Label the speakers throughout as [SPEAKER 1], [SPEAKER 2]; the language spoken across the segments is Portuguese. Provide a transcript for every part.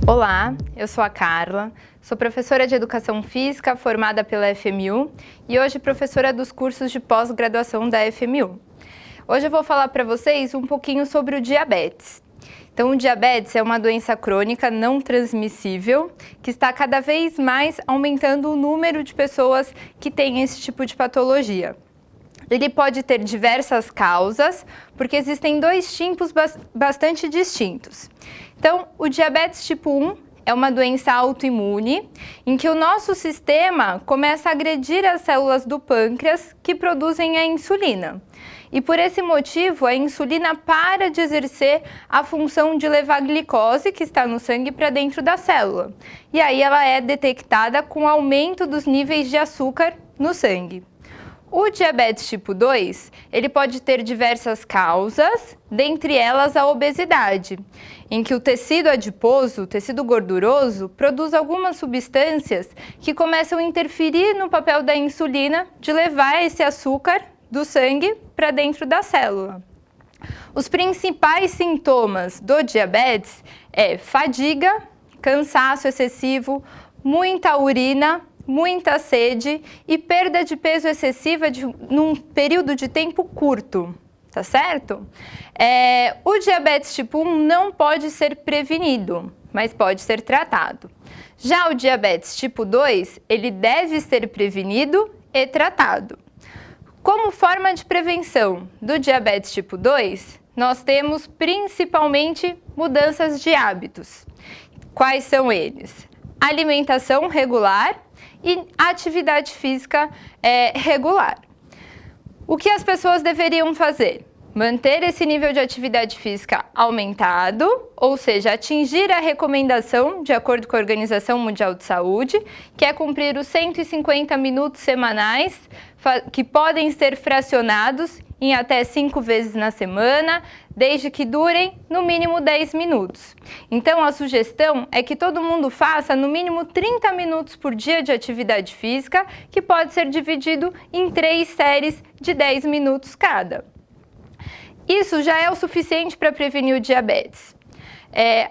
[SPEAKER 1] Olá, eu sou a Carla, sou professora de Educação Física formada pela FMU e hoje professora dos cursos de pós-graduação da FMU. Hoje eu vou falar para vocês um pouquinho sobre o diabetes. Então, o diabetes é uma doença crônica não transmissível que está cada vez mais aumentando o número de pessoas que têm esse tipo de patologia. Ele pode ter diversas causas, porque existem dois tipos bastante distintos. Então, o diabetes tipo 1 é uma doença autoimune, em que o nosso sistema começa a agredir as células do pâncreas que produzem a insulina. E por esse motivo, a insulina para de exercer a função de levar a glicose que está no sangue para dentro da célula. E aí ela é detectada com aumento dos níveis de açúcar no sangue. O diabetes tipo 2, ele pode ter diversas causas, dentre elas a obesidade, em que o tecido adiposo, o tecido gorduroso, produz algumas substâncias que começam a interferir no papel da insulina de levar esse açúcar do sangue para dentro da célula. Os principais sintomas do diabetes é fadiga, cansaço excessivo, muita urina, muita sede e perda de peso excessiva num período de tempo curto, tá certo? O diabetes tipo 1 não pode ser prevenido, mas pode ser tratado. Já o diabetes tipo 2, ele deve ser prevenido e tratado. Como forma de prevenção do diabetes tipo 2, nós temos principalmente mudanças de hábitos. Quais são eles? Alimentação regular e atividade física regular. O que as pessoas deveriam fazer? Manter esse nível de atividade física aumentado, ou seja, atingir a recomendação de acordo com a Organização Mundial de Saúde, que é cumprir os 150 minutos semanais, que podem ser fracionados em até 5 vezes na semana, desde que durem no mínimo 10 minutos. Então, a sugestão é que todo mundo faça no mínimo 30 minutos por dia de atividade física, que pode ser dividido em 3 séries de 10 minutos cada. Isso já é o suficiente para prevenir o diabetes.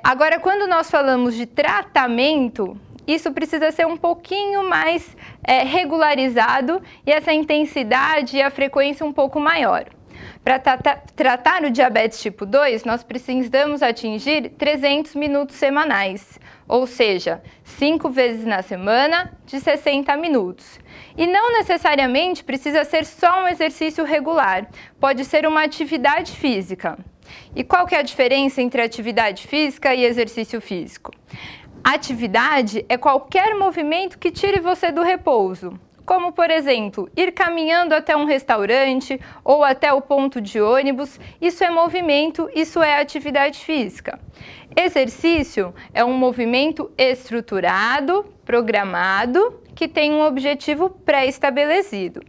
[SPEAKER 1] Agora, quando nós falamos de tratamento, isso precisa ser um pouquinho mais regularizado e essa intensidade e a frequência um pouco maior. Para tratar o diabetes tipo 2, nós precisamos atingir 300 minutos semanais, ou seja, 5 vezes na semana de 60 minutos. E não necessariamente precisa ser só um exercício regular, pode ser uma atividade física. E qual que é a diferença entre atividade física e exercício físico? Atividade é qualquer movimento que tire você do repouso, como, por exemplo, ir caminhando até um restaurante ou até o ponto de ônibus. Isso é movimento, isso é atividade física. Exercício é um movimento estruturado, programado, que tem um objetivo pré-estabelecido.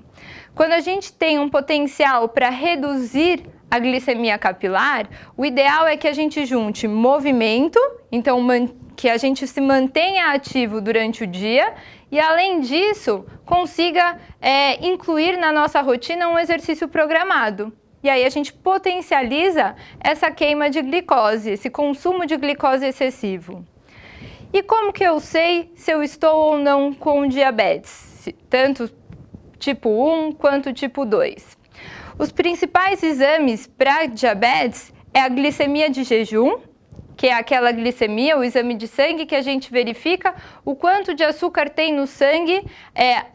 [SPEAKER 1] Quando a gente tem um potencial para reduzir a glicemia capilar, o ideal é que a gente junte movimento, então que a gente se mantenha ativo durante o dia e, além disso, consiga incluir na nossa rotina um exercício programado. E aí a gente potencializa essa queima de glicose, esse consumo de glicose excessivo. E como que eu sei se eu estou ou não com diabetes, tanto tipo 1 quanto tipo 2? Os principais exames para diabetes é a glicemia de jejum, que é aquela glicemia, o exame de sangue que a gente verifica o quanto de açúcar tem no sangue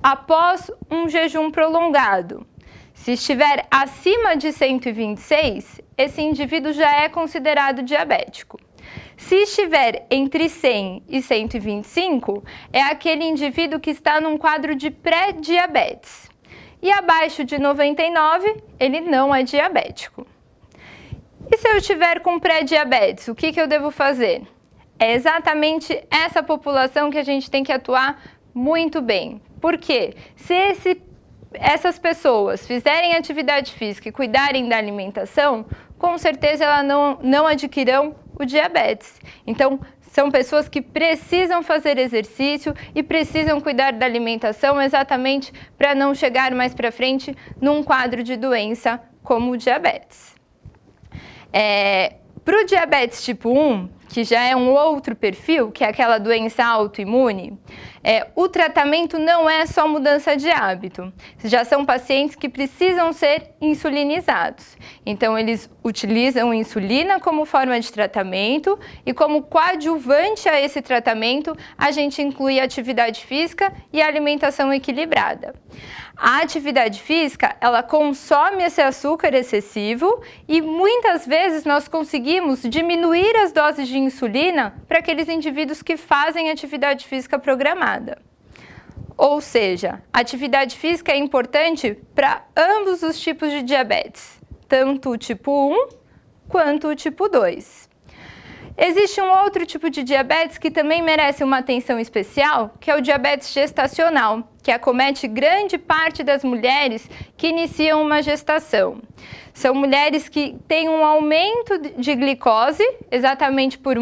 [SPEAKER 1] após um jejum prolongado. Se estiver acima de 126, esse indivíduo já é considerado diabético. Se estiver entre 100 e 125, é aquele indivíduo que está num quadro de pré-diabetes. E abaixo de 99, ele não é diabético. E se eu estiver com pré-diabetes, o que eu devo fazer? É exatamente essa população que a gente tem que atuar muito bem. Por quê? Se essas pessoas fizerem atividade física e cuidarem da alimentação, com certeza elas não adquirirão o diabetes. Então, são pessoas que precisam fazer exercício e precisam cuidar da alimentação exatamente para não chegar mais para frente num quadro de doença como o diabetes. Para o diabetes tipo 1, que já é um outro perfil, que é aquela doença autoimune, o tratamento não é só mudança de hábito. Já são pacientes que precisam ser insulinizados. Então, eles utilizam insulina como forma de tratamento e como coadjuvante a esse tratamento, a gente inclui atividade física e alimentação equilibrada. A atividade física, ela consome esse açúcar excessivo e muitas vezes nós conseguimos diminuir as doses de insulina para aqueles indivíduos que fazem atividade física programada. Ou seja, a atividade física é importante para ambos os tipos de diabetes, tanto o tipo 1 quanto o tipo 2. Existe um outro tipo de diabetes que também merece uma atenção especial, que é o diabetes gestacional, que acomete grande parte das mulheres que iniciam uma gestação. São mulheres que têm um aumento de glicose, exatamente por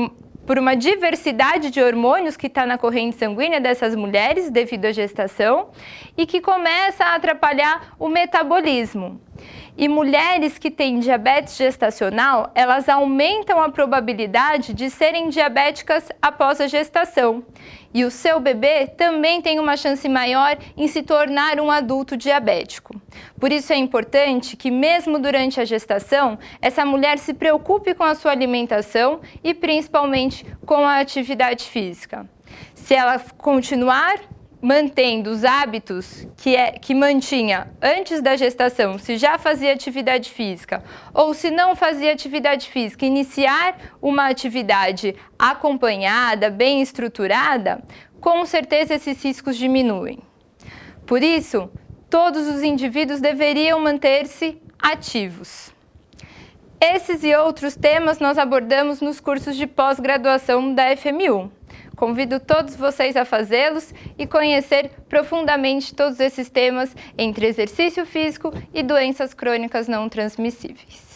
[SPEAKER 1] uma diversidade de hormônios que está na corrente sanguínea dessas mulheres devido à gestação e que começa a atrapalhar o metabolismo. E mulheres que têm diabetes gestacional, elas aumentam a probabilidade de serem diabéticas após a gestação. E o seu bebê também tem uma chance maior em se tornar um adulto diabético. Por isso é importante que, mesmo durante a gestação, essa mulher se preocupe com a sua alimentação e principalmente com a atividade física. Se ela continuar mantendo os hábitos que mantinha antes da gestação, se já fazia atividade física ou se não fazia atividade física, iniciar uma atividade acompanhada, bem estruturada, com certeza esses riscos diminuem. Por isso, todos os indivíduos deveriam manter-se ativos. Esses e outros temas nós abordamos nos cursos de pós-graduação da FMU. Convido todos vocês a fazê-los e conhecer profundamente todos esses temas entre exercício físico e doenças crônicas não transmissíveis.